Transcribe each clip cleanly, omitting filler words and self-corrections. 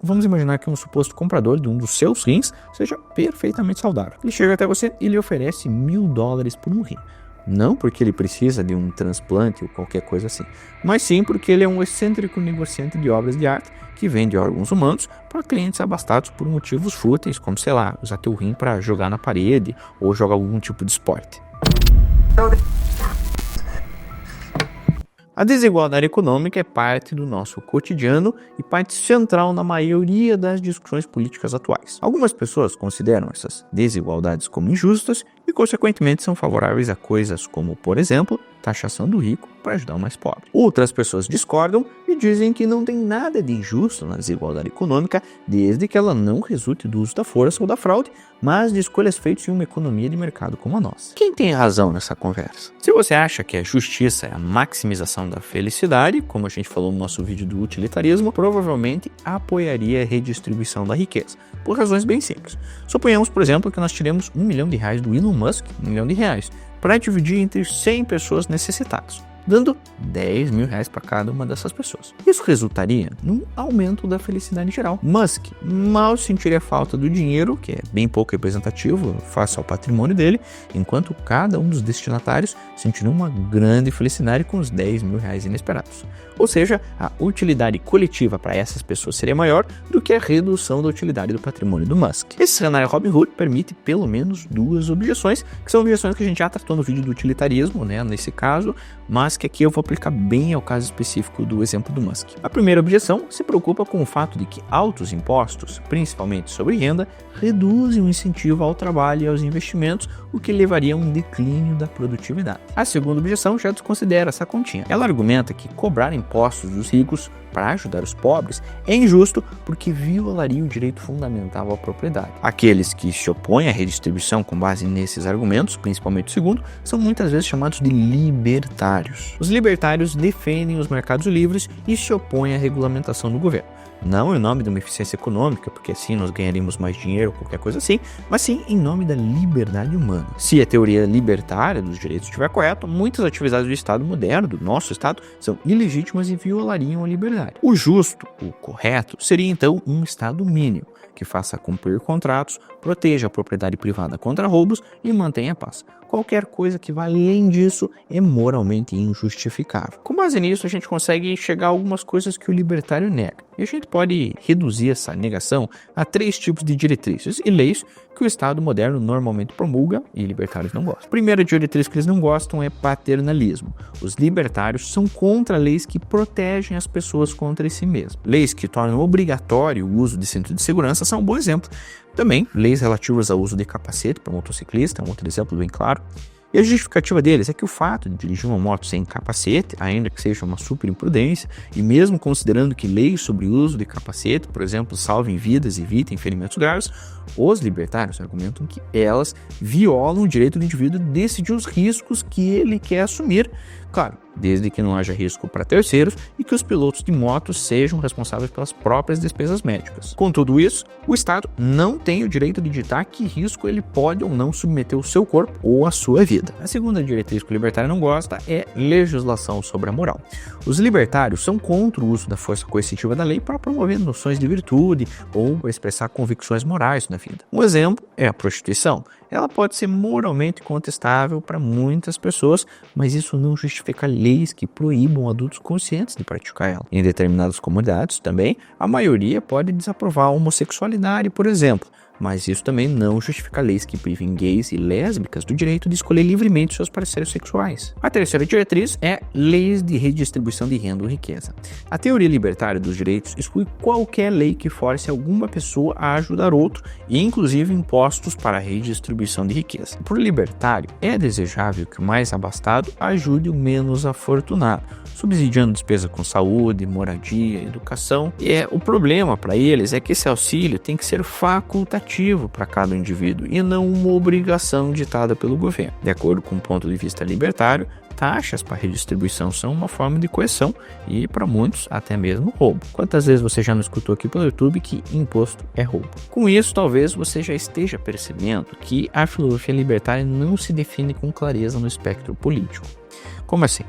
Vamos imaginar que um suposto comprador de um dos seus rins seja perfeitamente saudável. Ele chega até você e lhe oferece $1.000 por um rim. Não porque ele precisa de um transplante ou qualquer coisa assim, mas sim porque ele é um excêntrico negociante de obras de arte que vende órgãos humanos para clientes abastados por motivos fúteis, como, sei lá, usar teu rim para jogar na parede ou jogar algum tipo de esporte. A desigualdade econômica é parte do nosso cotidiano e parte central na maioria das discussões políticas atuais. Algumas pessoas consideram essas desigualdades como injustas e, consequentemente, são favoráveis a coisas como, por exemplo, taxação do rico para ajudar o mais pobre. Outras pessoas discordam e dizem que não tem nada de injusto na desigualdade econômica, desde que ela não resulte do uso da força ou da fraude, mas de escolhas feitas em uma economia de mercado como a nossa. Quem tem razão nessa conversa? Se você acha que a justiça é a maximização da felicidade, como a gente falou no nosso vídeo do utilitarismo, provavelmente apoiaria a redistribuição da riqueza, por razões bem simples. Suponhamos, por exemplo, que nós tiremos R$1 milhão do Elon Musk, R$1 milhão, para dividir entre 100 pessoas necessitadas, dando R$10 mil para cada uma dessas pessoas. Isso resultaria num aumento da felicidade geral. Musk mal sentiria falta do dinheiro, que é bem pouco representativo face ao patrimônio dele, enquanto cada um dos destinatários sentiria uma grande felicidade com os R$10 mil inesperados. Ou seja, a utilidade coletiva para essas pessoas seria maior do que a redução da utilidade do patrimônio do Musk. Esse cenário Robinhood permite pelo menos duas objeções, que são objeções que a gente já tratou no vídeo do utilitarismo, nesse caso, mas que aqui eu vou aplicar bem ao caso específico do exemplo do Musk. A primeira objeção se preocupa com o fato de que altos impostos, principalmente sobre renda, reduzem o incentivo ao trabalho e aos investimentos, o que levaria a um declínio da produtividade. A segunda objeção já desconsidera essa continha. Ela argumenta que cobrar impostos dos ricos para ajudar os pobres é injusto porque violaria o direito fundamental à propriedade. Aqueles que se opõem à redistribuição com base nesses argumentos, principalmente o segundo, são muitas vezes chamados de libertários. Os libertários defendem os mercados livres e se opõem à regulamentação do governo. Não em nome de uma eficiência econômica, porque assim nós ganharíamos mais dinheiro ou qualquer coisa assim, mas sim em nome da liberdade humana. Se a teoria libertária dos direitos estiver correta, muitas atividades do Estado moderno, do nosso Estado, são ilegítimas e violariam a liberdade. O justo, o correto, seria então um Estado mínimo, que faça cumprir contratos, proteja a propriedade privada contra roubos e mantenha a paz. Qualquer coisa que vá além disso é moralmente injustificável. Com base nisso, a gente consegue chegar a algumas coisas que o libertário nega. E a gente pode reduzir essa negação a 3 tipos de diretrizes e leis que o Estado moderno normalmente promulga e libertários não gostam. A primeira diretriz que eles não gostam é paternalismo. Os libertários são contra leis que protegem as pessoas contra si mesmas. Leis que tornam obrigatório o uso de cinto de segurança são um bom exemplo. Também, leis relativas ao uso de capacete para motociclista é um outro exemplo bem claro. E a justificativa deles é que o fato de dirigir uma moto sem capacete, ainda que seja uma super imprudência, e mesmo considerando que leis sobre o uso de capacete, por exemplo, salvem vidas e evitem ferimentos graves, os libertários argumentam que elas violam o direito do indivíduo de decidir os riscos que ele quer assumir, claro, desde que não haja risco para terceiros e que os pilotos de motos sejam responsáveis pelas próprias despesas médicas. Com tudo isso, o Estado não tem o direito de ditar que risco ele pode ou não submeter o seu corpo ou a sua vida. A segunda diretriz que o libertário não gosta é legislação sobre a moral. Os libertários são contra o uso da força coercitiva da lei para promover noções de virtude ou expressar convicções morais na vida. Um exemplo é a prostituição. Ela pode ser moralmente contestável para muitas pessoas, mas isso não justifica leis que proíbam adultos conscientes de praticar ela. Em determinadas comunidades, também, a maioria pode desaprovar a homossexualidade, por exemplo, mas isso também não justifica leis que privem gays e lésbicas do direito de escolher livremente seus parceiros sexuais. A terceira diretriz é leis de redistribuição de renda ou riqueza. A teoria libertária dos direitos exclui qualquer lei que force alguma pessoa a ajudar outro, e inclusive impostos para a redistribuição de riqueza. Para o libertário, é desejável que o mais abastado ajude o menos afortunado, subsidiando despesa com saúde, moradia, educação. E o problema para eles é que esse auxílio tem que ser facultativo para cada indivíduo e não uma obrigação ditada pelo governo. De acordo com o ponto de vista libertário, taxas para redistribuição são uma forma de coerção e, para muitos, até mesmo roubo. Quantas vezes você já não escutou aqui pelo YouTube que imposto é roubo? Com isso, talvez você já esteja percebendo que a filosofia libertária não se define com clareza no espectro político. Como assim?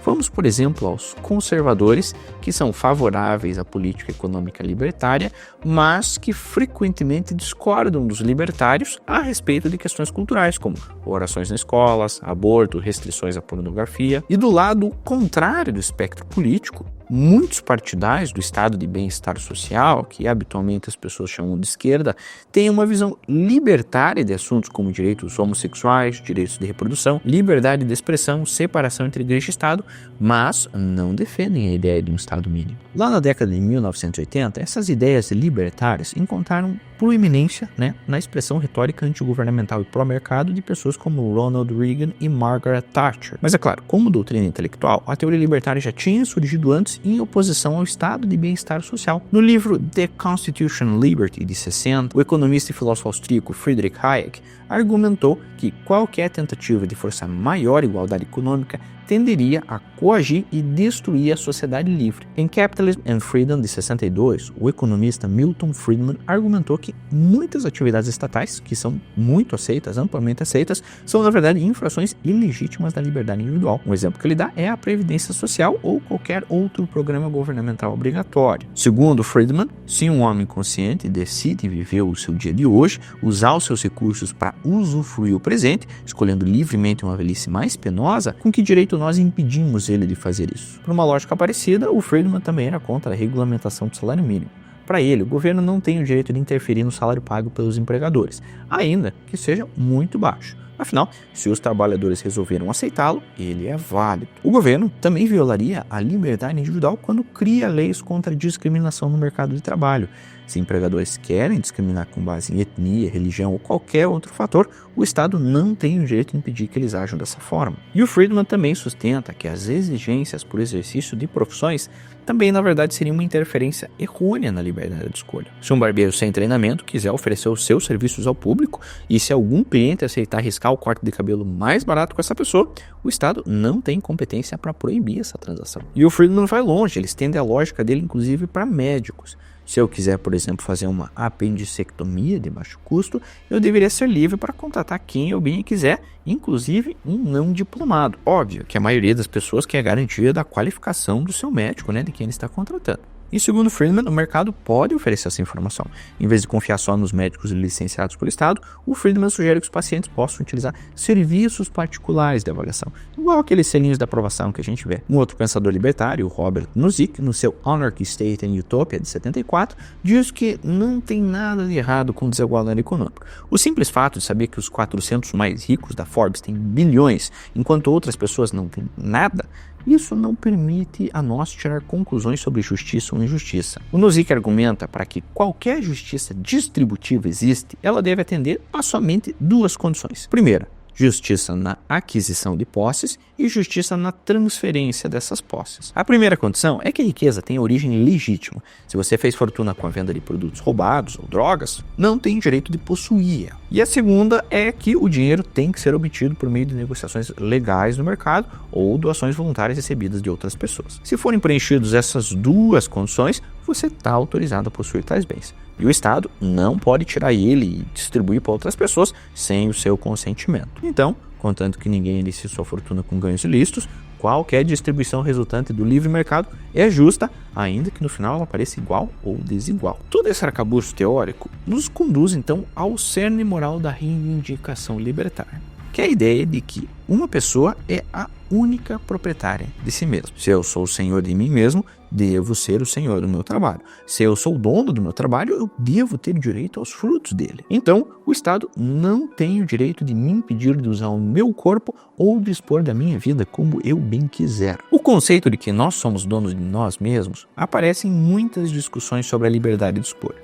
Vamos, por exemplo, aos conservadores, que são favoráveis à política econômica libertária, mas que frequentemente discordam dos libertários a respeito de questões culturais, como orações nas escolas, aborto, restrições à pornografia. E do lado contrário do espectro político, muitos partidários do estado de bem-estar social, que habitualmente as pessoas chamam de esquerda, têm uma visão libertária de assuntos como direitos homossexuais, direitos de reprodução, liberdade de expressão, separação entre igreja e Estado, mas não defendem a ideia de um Estado mínimo. Lá na década de 1980, essas ideias libertárias encontraram proeminência, na expressão retórica antigovernamental e pró-mercado de pessoas como Ronald Reagan e Margaret Thatcher. Mas é claro, como doutrina intelectual, a teoria libertária já tinha surgido antes em oposição ao estado de bem-estar social. No livro The Constitution Liberty, de 60, o economista e filósofo austríaco Friedrich Hayek argumentou que qualquer tentativa de forçar maior igualdade econômica tenderia a coagir e destruir a sociedade livre. Em Capitalism and Freedom, de 62, o economista Milton Friedman argumentou que muitas atividades estatais, que são muito aceitas, amplamente aceitas, são, na verdade, infrações ilegítimas da liberdade individual. Um exemplo que ele dá é a Previdência Social ou qualquer outro programa governamental obrigatório. Segundo Friedman, se um homem consciente decide viver o seu dia de hoje, usar os seus recursos para usufruir o presente, escolhendo livremente uma velhice mais penosa, com que direito nós impedimos ele de fazer isso? Por uma lógica parecida, o Friedman também era contra a regulamentação do salário mínimo. Para ele, o governo não tem o direito de interferir no salário pago pelos empregadores, ainda que seja muito baixo. Afinal, se os trabalhadores resolveram aceitá-lo, ele é válido. O governo também violaria a liberdade individual quando cria leis contra a discriminação no mercado de trabalho. Se empregadores querem discriminar com base em etnia, religião ou qualquer outro fator, o Estado não tem o direito de impedir que eles ajam dessa forma. E o Friedman também sustenta que as exigências por exercício de profissões também, na verdade, seria uma interferência errônea na liberdade de escolha. Se um barbeiro sem treinamento quiser oferecer os seus serviços ao público e se algum cliente aceitar arriscar o corte de cabelo mais barato com essa pessoa, o Estado não tem competência para proibir essa transação. E o Friedman vai longe, ele estende a lógica dele, inclusive, para médicos. Se eu quiser, por exemplo, fazer uma apendicectomia de baixo custo, eu deveria ser livre para contratar quem eu bem quiser, inclusive um não diplomado. Óbvio que a maioria das pessoas quer garantia da qualificação do seu médico, de quem ele está contratando. E segundo Friedman, o mercado pode oferecer essa informação. Em vez de confiar só nos médicos licenciados pelo Estado, o Friedman sugere que os pacientes possam utilizar serviços particulares de avaliação, igual aqueles selinhos da aprovação que a gente vê. Um outro pensador libertário, o Robert Nozick, no seu Anarchy, State and Utopia, de 74, diz que não tem nada de errado com desigualdade econômica. O simples fato de saber que os 400 mais ricos da Forbes têm bilhões, enquanto outras pessoas não têm nada, isso não permite a nós tirar conclusões sobre justiça ou injustiça. O Nozick argumenta para que qualquer justiça distributiva existe, ela deve atender a somente duas condições. Primeira, justiça na aquisição de posses e justiça na transferência dessas posses. A primeira condição é que a riqueza tenha origem legítima. Se você fez fortuna com a venda de produtos roubados ou drogas, não tem direito de possuir. E a segunda é que o dinheiro tem que ser obtido por meio de negociações legais no mercado ou doações voluntárias recebidas de outras pessoas. Se forem preenchidas essas duas condições, você está autorizado a possuir tais bens. E o Estado não pode tirar ele e distribuir para outras pessoas sem o seu consentimento. Então, contanto que ninguém inicie sua fortuna com ganhos ilícitos, qualquer distribuição resultante do livre mercado é justa, ainda que no final ela pareça igual ou desigual. Todo esse arcabouço teórico nos conduz então ao cerne moral da reivindicação libertária, que é a ideia de que uma pessoa é a única proprietária de si mesmo. Se eu sou o senhor de mim mesmo, devo ser o senhor do meu trabalho. Se eu sou o dono do meu trabalho, eu devo ter direito aos frutos dele. Então, o Estado não tem o direito de me impedir de usar o meu corpo ou dispor da minha vida como eu bem quiser. O conceito de que nós somos donos de nós mesmos aparece em muitas discussões sobre a liberdade de dispor.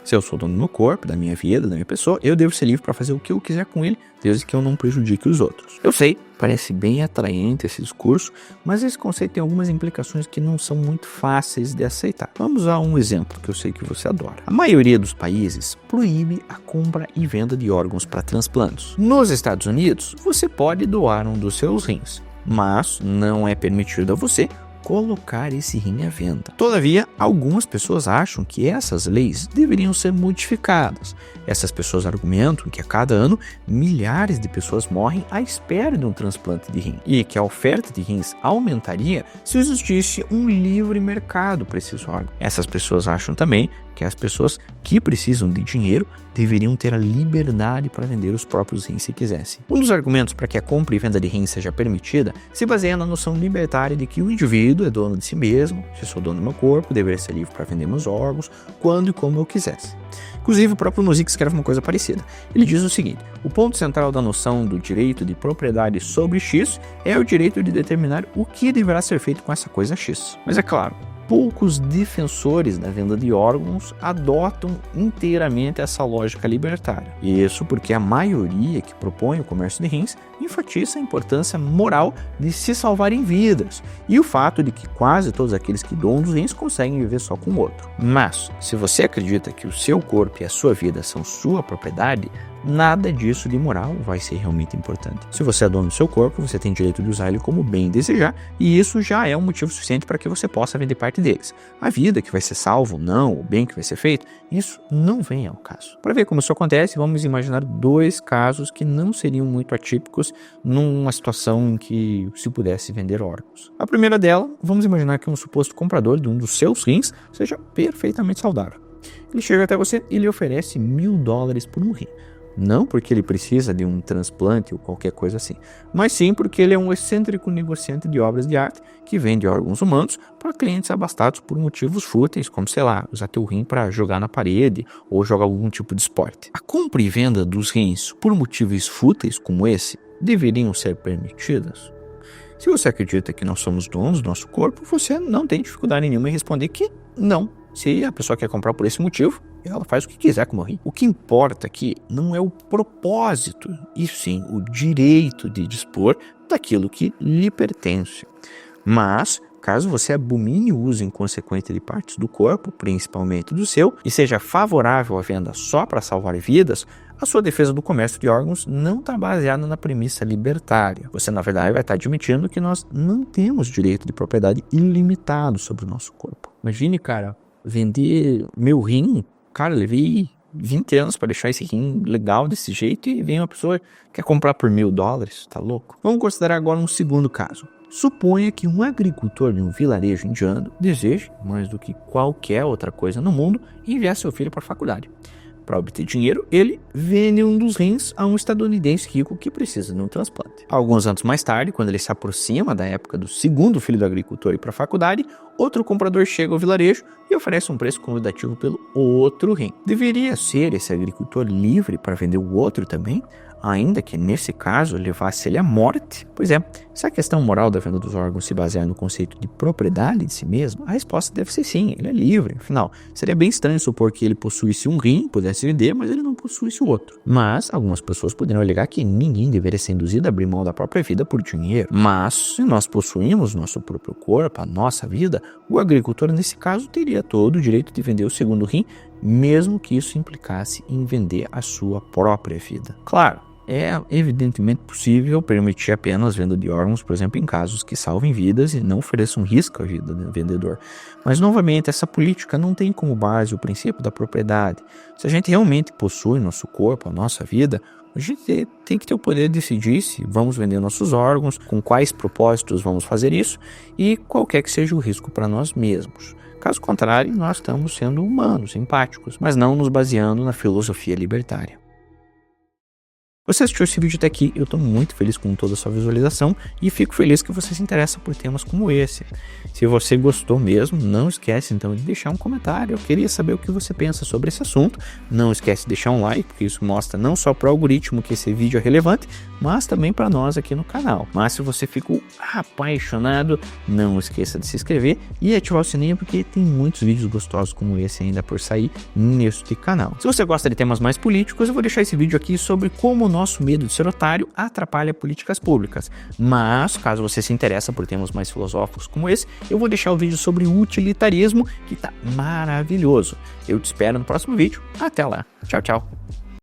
Se eu sou dono do meu corpo, da minha vida, da minha pessoa, eu devo ser livre para fazer o que eu quiser com ele, desde que eu não prejudique os outros. Eu sei, parece bem atraente esse discurso, mas esse conceito tem algumas implicações que não são muito fáceis de aceitar. Vamos a um exemplo que eu sei que você adora. A maioria dos países proíbe a compra e venda de órgãos para transplantes. Nos Estados Unidos, você pode doar um dos seus rins, mas não é permitido a você colocar esse rim à venda. Todavia, algumas pessoas acham que essas leis deveriam ser modificadas. Essas pessoas argumentam que a cada ano milhares de pessoas morrem à espera de um transplante de rim e que a oferta de rins aumentaria se existisse um livre mercado para esses órgãos. Essas pessoas acham também que as pessoas que precisam de dinheiro deveriam ter a liberdade para vender os próprios rins se quisessem. Um dos argumentos para que a compra e venda de rins seja permitida se baseia na noção libertária de que o indivíduo é dono de si mesmo. Se eu sou dono do meu corpo, deveria ser livre para vender meus órgãos quando e como eu quisesse. Inclusive, o próprio Nozick escreve uma coisa parecida. Ele diz o seguinte: o ponto central da noção do direito de propriedade sobre X é o direito de determinar o que deverá ser feito com essa coisa X. Mas é claro, poucos defensores da venda de órgãos adotam inteiramente essa lógica libertária. Isso porque a maioria que propõe o comércio de rins enfatiza a importância moral de se salvarem vidas e o fato de que quase todos aqueles que doam os rins conseguem viver só com o outro. Mas, se você acredita que o seu corpo e a sua vida são sua propriedade, nada disso de moral vai ser realmente importante. Se você é dono do seu corpo, você tem direito de usar ele como bem desejar, e isso já é um motivo suficiente para que você possa vender parte deles. A vida que vai ser salva ou não, o bem que vai ser feito, isso não vem ao caso. Para ver como isso acontece, vamos imaginar dois casos que não seriam muito atípicos numa situação em que se pudesse vender órgãos. A primeira dela, vamos imaginar que um suposto comprador de um dos seus rins seja perfeitamente saudável. Ele chega até você e lhe oferece $1.000 por um rim. Não porque ele precisa de um transplante ou qualquer coisa assim, mas sim porque ele é um excêntrico negociante de obras de arte que vende órgãos humanos para clientes abastados por motivos fúteis, como, sei lá, usar teu rim para jogar na parede ou jogar algum tipo de esporte. A compra e venda dos rins por motivos fúteis como esse deveriam ser permitidas? Se você acredita que nós somos donos do nosso corpo, você não tem dificuldade nenhuma em responder que não. Se a pessoa quer comprar por esse motivo, ela faz o que quiser com o rim. O que importa aqui não é o propósito, e sim o direito de dispor daquilo que lhe pertence. Mas, caso você abomine o uso inconsequente de partes do corpo, principalmente do seu, e seja favorável à venda só para salvar vidas, a sua defesa do comércio de órgãos não está baseada na premissa libertária. Você, na verdade, vai estar admitindo que nós não temos direito de propriedade ilimitado sobre o nosso corpo. Imagine, cara, vender meu rim. Cara, eu levei 20 anos para deixar esse rim legal desse jeito e vem uma pessoa que quer comprar por $1.000, tá louco? Vamos considerar agora um segundo caso. Suponha que um agricultor de um vilarejo indiano deseje, mais do que qualquer outra coisa no mundo, enviar seu filho para a faculdade. Para obter dinheiro, ele vende um dos rins a um estadunidense rico que precisa de um transplante. Alguns anos mais tarde, quando ele se aproxima da época do segundo filho do agricultor ir para a faculdade, outro comprador chega ao vilarejo e oferece um preço convidativo pelo outro rim. Deveria ser esse agricultor livre para vender o outro também? Ainda que nesse caso levasse ele à morte? Pois é, se a questão moral da venda dos órgãos se basear no conceito de propriedade de si mesmo, a resposta deve ser sim, ele é livre. Afinal, seria bem estranho supor que ele possuísse um rim, pudesse vender, mas ele não possuísse o outro. Mas algumas pessoas poderiam alegar que ninguém deveria ser induzido a abrir mão da própria vida por dinheiro. Mas se nós possuímos nosso próprio corpo, a nossa vida, o agricultor nesse caso teria todo o direito de vender o segundo rim, mesmo que isso implicasse em vender a sua própria vida. Claro, é evidentemente possível permitir apenas venda de órgãos, por exemplo, em casos que salvem vidas e não ofereçam risco à vida do vendedor. Mas, novamente, essa política não tem como base o princípio da propriedade. Se a gente realmente possui nosso corpo, a nossa vida, a gente tem que ter o poder de decidir se vamos vender nossos órgãos, com quais propósitos vamos fazer isso e qualquer que seja o risco para nós mesmos. Caso contrário, nós estamos sendo humanos, empáticos, mas não nos baseando na filosofia libertária. Você assistiu esse vídeo até aqui, eu estou muito feliz com toda a sua visualização e fico feliz que você se interessa por temas como esse. Se você gostou mesmo, não esquece então de deixar um comentário, eu queria saber o que você pensa sobre esse assunto. Não esquece de deixar um like, porque isso mostra não só para o algoritmo que esse vídeo é relevante, mas também para nós aqui no canal. Mas se você ficou apaixonado, não esqueça de se inscrever e ativar o sininho, porque tem muitos vídeos gostosos como esse ainda por sair neste canal. Se você gosta de temas mais políticos, eu vou deixar esse vídeo aqui sobre como o nosso medo de ser otário atrapalha políticas públicas. Mas, caso você se interessa por temas mais filosóficos como esse, eu vou deixar o vídeo sobre utilitarismo, que tá maravilhoso. Eu te espero no próximo vídeo. Até lá. Tchau, tchau.